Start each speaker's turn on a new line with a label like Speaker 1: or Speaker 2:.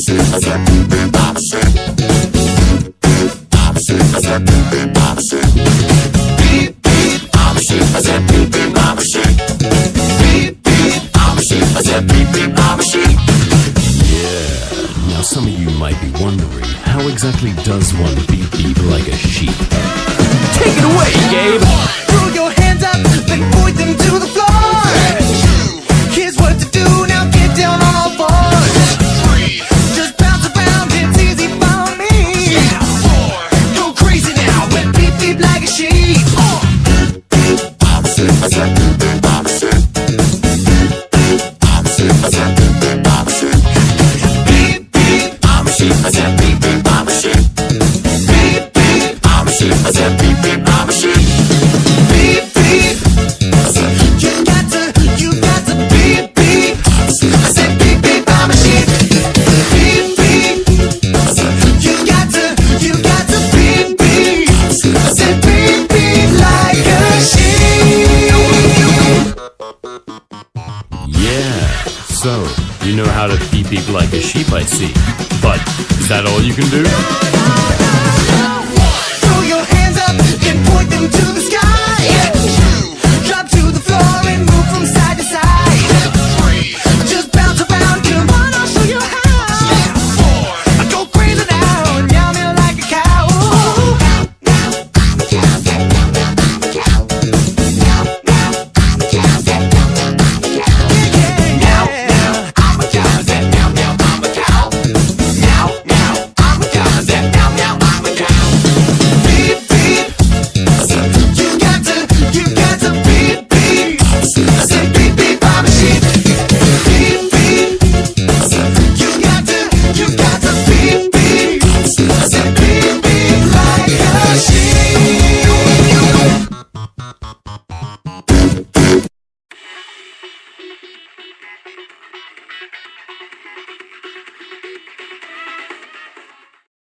Speaker 1: Now some of you might be wondering, how exactly does one beep beep like a sheep? Take it away, Gabe!
Speaker 2: Throw your hands up, then point them to the floor. Here's what to do, now get down on all fours. Just bounce around, it's easy for me. Go crazy now, when beep beep like a sheep.
Speaker 1: So, you know how to beep beep like a sheep, I see. But, is that all you can do?
Speaker 2: Throw your hands up and point them to the sky.